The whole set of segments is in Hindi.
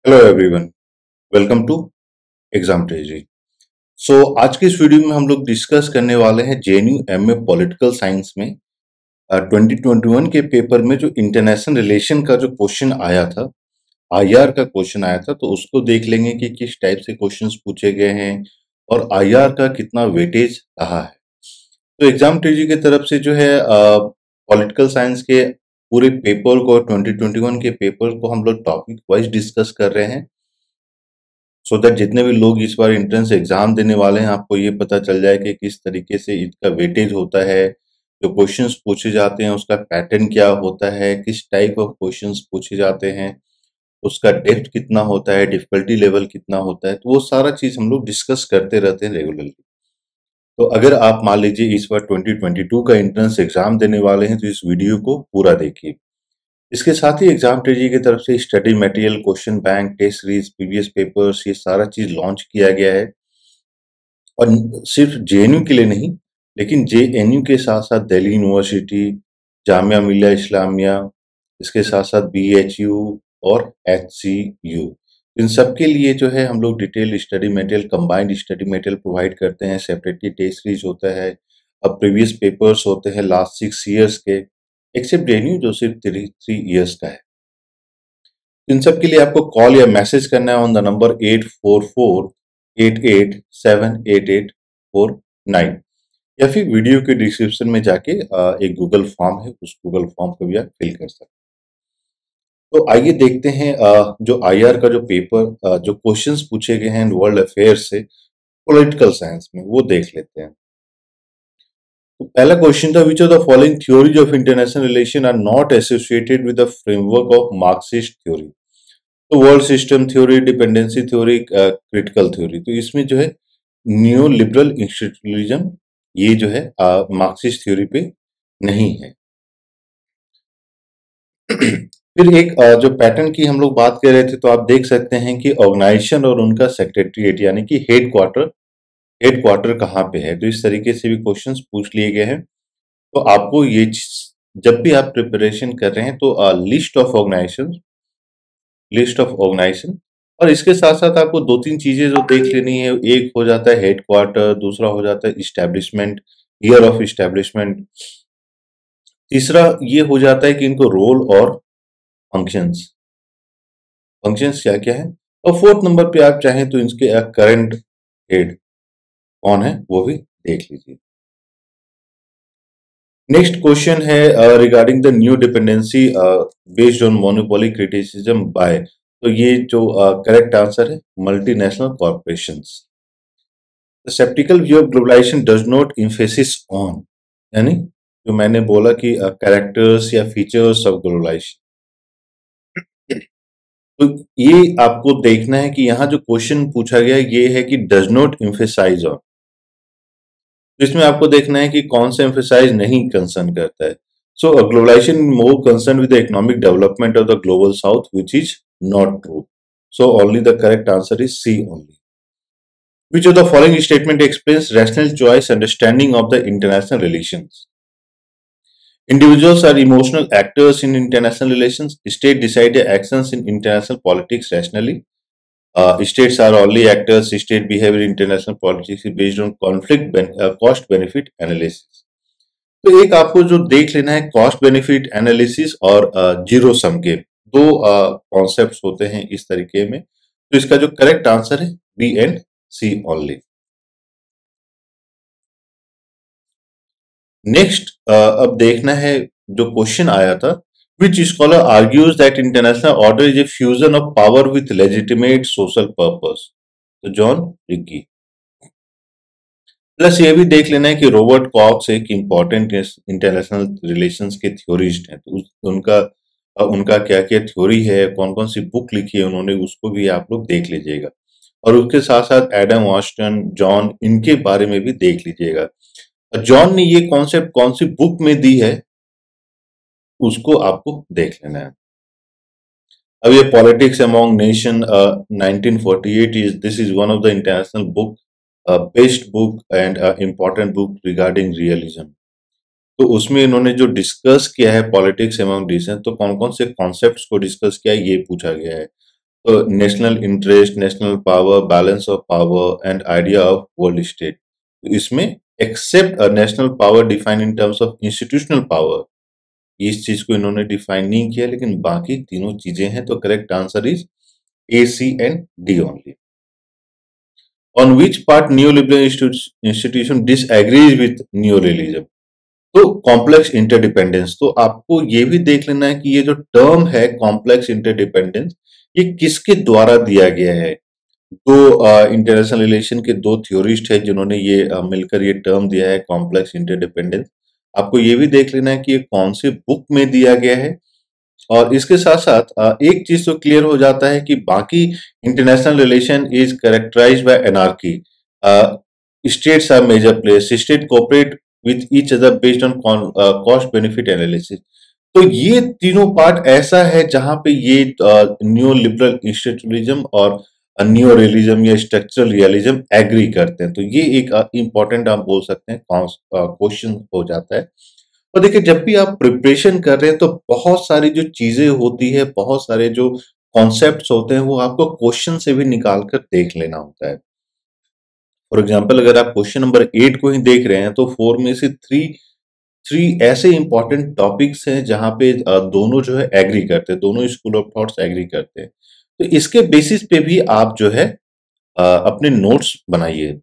Hello everyone, welcome to exam treasury. आज की इस वीडियो में हम लोग डिस्कस करने वाले हैं जेएनयू एमए पॉलिटिकल साइंस में 2021 के पेपर में जो इंटरनेशनल रिलेशन का जो क्वेश्चन आया था, आईआर का क्वेश्चन आया था, तो उसको देख लेंगे कि किस टाइप से क्वेश्चंस पूछे गए हैं और आईआर का कितना वेटेज रहा है। तो एग्जाम ट्रेजरी की तरफ से जो है पॉलिटिकल साइंस के पूरे पेपर को 2021 के पेपर को हम लोग टॉपिक वाइज डिस्कस कर रहे हैं, सो दैट जितने भी लोग इस बार एंट्रेंस एग्जाम देने वाले हैं आपको ये पता चल जाए कि किस तरीके से इसका वेटेज होता है, जो क्वेश्चंस पूछे जाते हैं उसका पैटर्न क्या होता है, किस टाइप ऑफ क्वेश्चंस पूछे जाते हैं, उसका डेप्थ कितना होता है, डिफिकल्टी लेवल कितना होता है, तो वो सारा चीज हम लोग डिस्कस करते रहते हैं रेगुलरली। तो अगर आप मान लीजिए इस बार 2022 का एंट्रेंस एग्जाम देने वाले हैं तो इस वीडियो को पूरा देखिए। इसके साथ ही एग्जाम ट्रेजरी की तरफ से study material, question bank, test series, previous papers, ये सारा चीज लॉन्च किया गया है। और सिर्फ जेएनयू के लिए नहीं, लेकिन जेएनयू के साथ साथ दिल्ली यूनिवर्सिटी, जामिया मिलिया इस्लामिया, इसके साथ साथ बीएचयू और एचसीयू, इन सब के लिए जो है हम लोग detail study material, combined study material provide करते हैं। सेपरेटली टेस्ट सीरीज होता है, अब प्रीवियस पेपर्स होते हैं लास्ट 6 ईयर्स के, एक्सेप्ट जेएनयू जो सिर्फ 3 ईयर्स का है। इन सब के लिए आपको कॉल या मैसेज करना है ऑन द नंबर 844-88-78849, या फिर वीडियो के डिस्क्रिप्शन में जाके एक गूगल फॉर्म है, उस गूगल फॉर्म को भी आप फिल कर सकते हैं। तो आइए देखते हैं जो आईआर का जो पेपर, जो क्वेश्चंस पूछे गए हैं वर्ल्ड अफेयर्स से पॉलिटिकल साइंस में, वो देख लेते हैं। तो पहला क्वेश्चन था, which of the following theories of international relation are not associated with the framework of Marxist theory. तो world system theory, dependency theory, critical theory, तो इसमें जो है न्यू लिबरल इंस्टीट्यूशनलिज्म, ये जो है मार्क्सिस्ट थ्योरी पे नहीं है। फिर एक जो पैटर्न की हम लोग बात कर रहे थे, तो आप देख सकते हैं कि ऑर्गेनाइजेशन और उनका सेक्रेटरीट यानी कि हेडक्वार्टर कहाँ पे है, तो इस तरीके से भी क्वेश्चंस पूछ लिए गए हैं। तो आपको ये जब भी आप प्रिपरेशन कर रहे हैं तो लिस्ट ऑफ ऑर्गेनाइजेशन, और इसके साथ साथ आपको 2-3 चीजें जो देख लेनी है। एक हो जाता है हेडक्वार्टर, दूसरा हो जाता है इस्टेब्लिशमेंट, ईयर ऑफ इस्टेब्लिशमेंट, तीसरा ये हो जाता है कि इनको रोल और फंक्शंस फंक्शंस क्या क्या है, और फोर्थ नंबर पे आप चाहें तो इनके करंट हेड कौन है वो भी देख लीजिए। नेक्स्ट क्वेश्चन है regarding the new dependency based on monopoly criticism by, तो ये जो करेक्ट आंसर है multinational corporations. The sceptical view of globalisation does not emphasis on, यानी जो मैंने बोला कि कैरेक्टर्स या फीचर्स ऑफ ग्लोबलाइजेशन, तो ये आपको देखना है कि यहाँ जो क्वेश्चन पूछा गया ये है कि डज नॉट एम्फेसाइज ऑन, तो इसमें आपको देखना है कि कौन सा एम्फेसाइज नहीं कंसर्न करता है। So globalization more concern with the economic development of the global south, which is not true. So only the correct answer is C only. Which of the following statement explains rational choice understanding of the international relations? Individuals are emotional actors in international relations. State decide their actions in international politics rationally. States are only actors. State behavior in international politics is based on cost benefit analysis. तो एक आपको जो देख लेना है कॉस्ट बेनिफिट एनालिसिस और जीरो सम के दो कॉन्सेप्ट्स होते हैं इस तरीके में, तो इसका जो करेक्ट आंसर है B and C only. Next अब देखना है जो क्वेश्चन आया था, which scholar argues that international order is a fusion of power with legitimate social purpose, तो जॉन रिग्गी। प्लस ये भी देख लेना है कि रॉबर्ट कॉक्स एक इंपॉर्टेंट इंटरनेशनल रिलेशंस के थ्योरिस्ट हैं, तो उनका क्या क्या थ्योरी है, कौन कौन सी बुक लिखी है उन्होंने, उसको भी आप लोग देख लीजिएगा। और उसके साथ साथ एडम वास्टन, जॉन, इनके बारे में भी देख लीजिएगा। जॉन ने ये कॉन्सेप्ट कौन सी बुक में दी है उसको आपको देख लेना है। अब ये politics among nation 1948 this is one of the international book, best book and important book regarding realism. तो उसमें इन्होंने जो डिस्कस किया है पॉलिटिक्स अमॉन्ग नेशन, तो कौन कौन से कॉन्सेप्ट्स को डिस्कस किया है ये पूछा गया है। तो national interest, national power, balance of power and idea of world state. तो इसमें except national power define in terms of institutional power, इस चीज को इन्होंने डिफाइन नहीं किया, लेकिन बाकी तीनों चीजें हैं। तो correct answer is A, C and D only. On which part neoliberal institution disagrees with new religion. तो कॉम्प्लेक्स इंटरडिपेंडेंस, तो आपको ये भी देख लेना है कि ये जो टर्म है कॉम्प्लेक्स इंटरडिपेंडेंस, ये किसके द्वारा दिया गया है। दो इंटरनेशनल रिलेशन के दो थ्योरिस्ट है जिन्होंने ये मिलकर ये टर्म दिया है कॉम्प्लेक्स इंटरडिपेंडेंस। आपको ये भी देख लेना है कि ये कौन सी बुक में दिया गया है। और इसके साथ साथ एक चीज तो क्लियर हो जाता है कि बाकी international relation is characterised by anarchy, states are major players, state cooperate with each other based on cost benefit analysis. तो ये तीनों पार्ट ऐसा है जहां पे ये न्यू लिबरल इंस्टीट्यूशनलिज्म और न्यू रियलिज्म या स्ट्रक्चरल रियलिज्म एग्री करते हैं। तो ये एक इंपॉर्टेंट आप बोल सकते हैं क्वेश्चन हो जाता है। और देखिए, जब भी आप प्रिपरेशन कर रहे हैं तो बहुत सारी जो चीजें होती है, बहुत सारे जो कॉन्सेप्ट्स होते हैं, वो आपको क्वेश्चन से भी निकाल कर देख लेना होता है। फॉर एग्जाम्पल, अगर आप क्वेश्चन नंबर 8 को ही देख रहे हैं तो 4 में से थ्री थ्री ऐसे इंपॉर्टेंट टॉपिक्स हैं जहां पे दोनों जो है एग्री करते हैं, दोनों स्कूल ऑफ थॉट्स एग्री करते हैं। तो इसके बेसिस पे भी आप जो है अपने नोट्स बनाइए।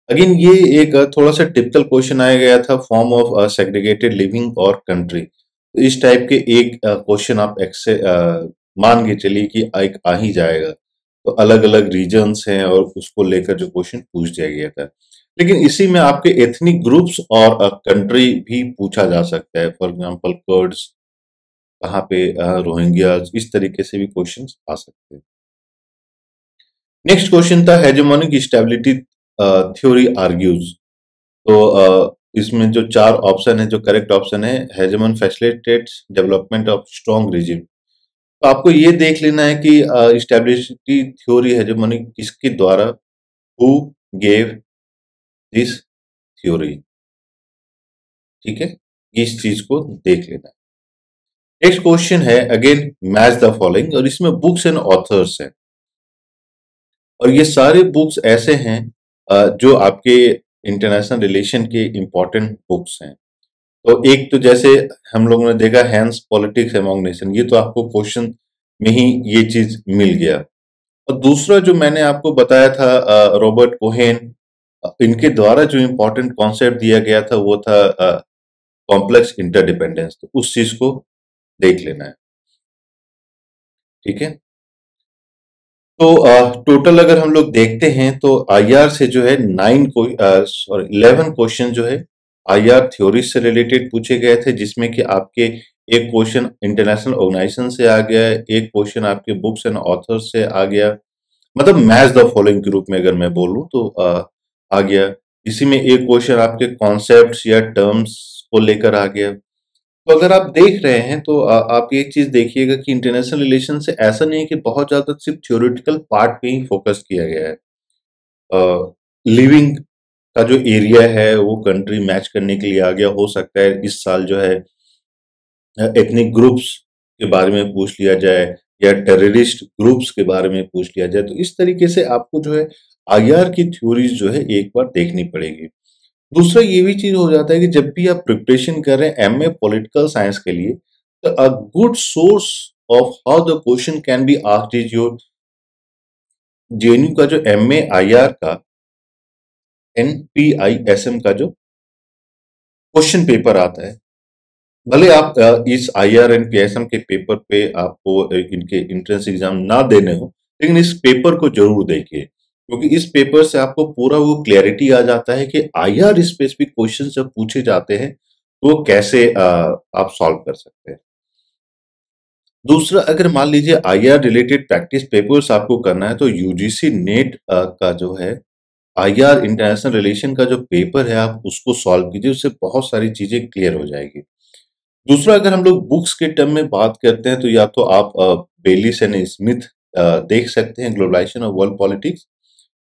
अगेन ये एक थोड़ा सा टिपिकल क्वेश्चन आया गया था, फॉर्म ऑफ सेग्रीगेटेड लिविंग और कंट्री। तो इस टाइप के एक क्वेश्चन आप मान के चलिए कि एक आ ही जाएगा। तो अलग अलग रीजन्स हैं और उसको लेकर जो क्वेश्चन पूछ दिया गया था। लेकिन इसी में आपके एथनिक ग्रुप्स और कंट्री भी पूछा जा सकता है। फॉर एग्जांपल कर्ड्स, कहाँ पे रोहिंग्या, इस तरीके से भी क्वेश्चन आ सकते हैं। नेक्स्ट क्वेश्चन था हेजेमोनिक स्टेबिलिटी थ्योरी आर्ग्यूज। तो इसमें जो 4 ऑप्शन है, जो करेक्ट ऑप्शन है, hegemon facilitates development of strong regime. तो आपको ये देख लेना है कि स्टेबिलिटी थ्योरी हेजेमोनिक किसके द्वारा, हु गेव दिस थ्योरी। ठीक है, इस चीज को देख लेना है। नेक्स्ट क्वेश्चन है अगेन मैच द फॉलोइंग, और इसमें बुक्स एंड ऑथर्स हैं। और ये सारे बुक्स ऐसे हैं जो आपके इंटरनेशनल रिलेशन के इंपॉर्टेंट बुक्स हैं। तो एक तो जैसे हम लोगों ने देखा हैंस पॉलिटिक्स अमंग नेशन, ये तो आपको क्वेश्चन में ही ये चीज मिल गया। और दूसरा जो मैंने आपको बताया था रॉबर्ट कोहेन, इनके द्वारा जो इंपॉर्टेंट कॉन्सेप्ट दिया गया था वो था कॉम्प्लेक्स इंटरडिपेंडेंस। तो उस चीज को देख लेना है। ठीक है, तो टोटल अगर हम लोग देखते हैं तो आईआर से जो है 11 क्वेश्चन जो है आईआर थ्योरी से रिलेटेड पूछे गए थे, जिसमें कि आपके एक क्वेश्चन इंटरनेशनल ऑर्गेनाइजेशन से आ गया, एक क्वेश्चन आपके बुक्स एंड ऑथर्स से आ गया, मतलब मैच द फॉलोइंग के रूप में अगर मैं बोलूं तो आ गया। इसी में एक क्वेश्चन आपके कॉन्सेप्ट्स या टर्म्स को लेकर आ गया। तो अगर आप देख रहे हैं तो आप एक चीज देखिएगा कि इंटरनेशनल रिलेशन से ऐसा नहीं है कि बहुत ज्यादा सिर्फ थ्योरेटिकल पार्ट पे ही फोकस किया गया है। लिविंग का जो एरिया है वो कंट्री मैच करने के लिए आ गया। हो सकता है इस साल जो है एथनिक ग्रुप्स के बारे में पूछ लिया जाए या टेररिस्ट ग्रुप्स के बारे में पूछ लिया जाए। तो इस तरीके से आपको जो है आईआर की थ्योरीज जो है एक बार देखनी पड़ेगी। दूसरा ये भी चीज हो जाता है कि जब भी आप प्रिपरेशन कर रहे हैं एमए पॉलिटिकल साइंस के लिए, तो a good source of how the question can be asked is your JNU का जो एमए आईआर का एनपीआईएसएम का जो क्वेश्चन पेपर आता है। भले आप इस आईआर एंड पीआईएसएम के पेपर पे आपको इनके एंट्रेंस एग्जाम ना देने हो, लेकिन इस पेपर को जरूर देखिए, क्योंकि इस पेपर से आपको पूरा वो क्लैरिटी आ जाता है कि आईआर स्पेसिफिक क्वेश्चन जब पूछे जाते हैं तो वो कैसे आप सॉल्व कर सकते हैं। दूसरा, अगर मान लीजिए आईआर रिलेटेड प्रैक्टिस पेपर्स आपको करना है तो यूजीसी नेट का जो है आईआर इंटरनेशनल रिलेशन का जो पेपर है आप उसको सॉल्व कीजिए, उससे बहुत सारी चीजें क्लियर हो जाएगी। दूसरा, अगर हम लोग बुक्स के टर्म में बात करते हैं तो या तो आप बेलिस एंड स्मिथ देख सकते हैं, ग्लोबलाइजेशन ऑफ वर्ल्ड पॉलिटिक्स,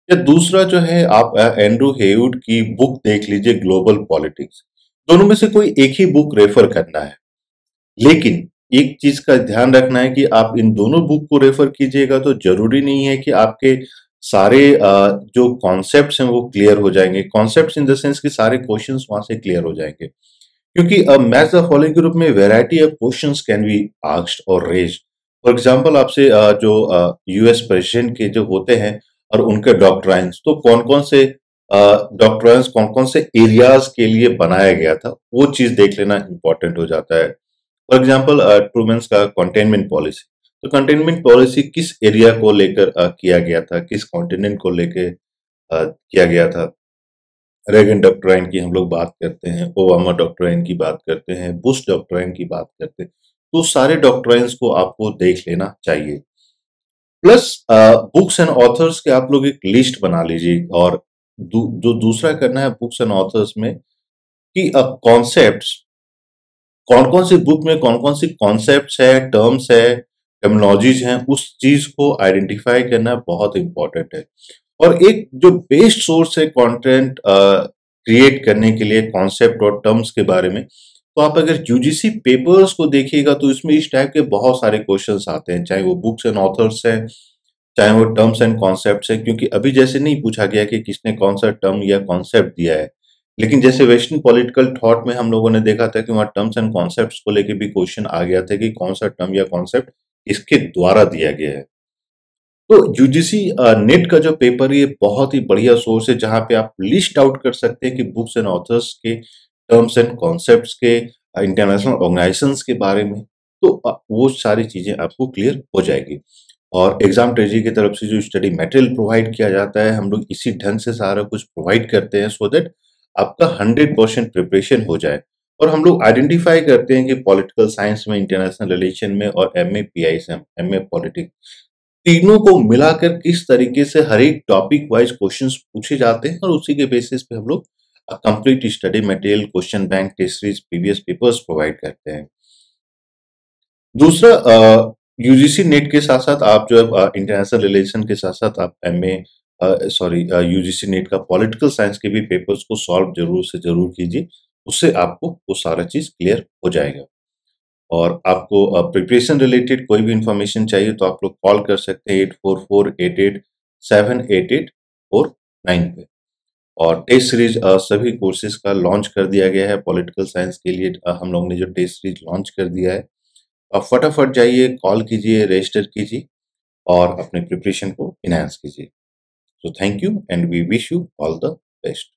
या दूसरा जो है आप एंड्रू हेवुड की बुक देख लीजिए, ग्लोबल पॉलिटिक्स। दोनों में से कोई एक ही बुक रेफर करना है। लेकिन एक चीज का ध्यान रखना है कि आप इन दोनों बुक को रेफर कीजिएगा तो जरूरी नहीं है कि आपके सारे जो कॉन्सेप्ट्स हैं वो क्लियर हो जाएंगे। कॉन्सेप्ट्स इन द सेंस कि सारे क्वेश्चंस वहां से क्लियर हो जाएंगे, क्योंकि मैच द फॉलोइंग ग्रुप में variety of questions can be asked और रेज्ड। फॉर एग्जांपल आपसे जो यूएस प्रेसिडेंट के जो होते हैं और उनके डॉक्ट्राइन्स, तो कौन कौन से डॉक्ट्राइन्स कौन कौन से एरियाज के लिए बनाया गया था, वो चीज देख लेना इंपॉर्टेंट हो जाता है। फॉर एग्जाम्पल ट्रूमैन्स का कंटेनमेंट पॉलिसी, तो कंटेनमेंट पॉलिसी किस एरिया को लेकर किया गया था, किस कॉन्टिनेंट को लेकर किया गया था। रेगन डॉक्ट्राइन की हम लोग बात करते हैं, ओबामा डॉक्ट्राइन की बात करते हैं, बुश डॉक्ट्राइन की बात करते हैं, तो सारे डॉक्ट्राइन्स को आपको देख लेना चाहिए। प्लस बुक्स एंड ऑथर्स के आप लोग एक लिस्ट बना लीजिए, और जो दूसरा करना है बुक्स एंड ऑथर्स में कि कॉन्सेप्ट्स कौन कौन सी बुक में कौन कौन सी कॉन्सेप्ट्स है, टर्म्स है, टर्मिनोलॉजीज हैं, उस चीज को आइडेंटिफाई करना बहुत इंपॉर्टेंट है। और एक जो बेस्ट सोर्स है कंटेंट क्रिएट करने के लिए कॉन्सेप्ट और टर्म्स के बारे में, तो आप अगर यूजीसी पेपर्स को देखिएगा तो इसमें इस टाइप के बहुत सारे क्वेश्चंस आते हैं, चाहे वो बुक्स एंड ऑथर्स हैं, चाहे वो टर्म्स एंड कॉन्सेप्ट्स हैं। क्योंकि अभी जैसे नहीं पूछा गया कि किसने कौन सा टर्म या कॉन्सेप्ट दिया है, लेकिन जैसे वेस्टर्न पॉलिटिकल थॉट में हम लोगों ने देखा था कि वहाँ टर्म्स एंड कॉन्सेप्ट्स को लेके भी क्वेश्चन आ गया था कि कौन सा टर्म या कॉन्सेप्ट इसके द्वारा दिया गया है। तो यूजीसी नेट का जो पेपर है, ये बहुत ही बढ़िया सोर्स है जहां पे आप लिस्ट आउट कर सकते हैं कि बुक्स एंड ऑथर्स के टर्म्स एंड कॉन्सेप्ट्स के, इंटरनेशनल ऑर्गेनाइजेशंस के बारे में, तो वो सारी चीजें आपको क्लियर हो जाएगी। और एग्जाम ट्रेजरी की तरफ से जो स्टडी मटेरियल प्रोवाइड किया जाता है, हम लोग इसी ढंग से सारा कुछ प्रोवाइड करते हैं सो दैट आपका 100% प्रिपरेशन हो जाए। और हम लोग आइडेंटिफाई करते हैं कि पॉलिटिकल साइंस में, इंटरनेशनल रिलेशन में और एमए पीआईएसएम, एमए पॉलिटिक्स, तीनों को मिलाकर किस तरीके से हर एक टॉपिक वाइज क्वेश्चंस पूछे जाते हैं, और उसी के बेसिस पे हम लोग complete study material, question bank, test series, previous papers provide करते हैं। दूसरा, यूजीसी नेट के साथ साथ आप जो है इंटरनेशनल रिलेशन के साथ साथ आप एमए सॉरी यूजीसी नेट का पॉलिटिकल साइंस के भी पेपर्स को सॉल्व जरूर से जरूर कीजिए, उससे आपको वो सारा चीज क्लियर हो जाएगा। और आपको प्रिपरेशन रिलेटेड कोई भी इंफॉर्मेशन चाहिए तो आप लोग कॉल कर सकते हैं 8448878849 पे। और टेस्ट सीरीज सभी कोर्सेज का लॉन्च कर दिया गया है। पॉलिटिकल साइंस के लिए हम लोग ने जो टेस्ट सीरीज लॉन्च कर दिया है, आप फटाफट जाइए, कॉल कीजिए, रजिस्टर कीजिए और अपने प्रिपरेशन को इनहांस कीजिए। So thank you and we wish you all the best.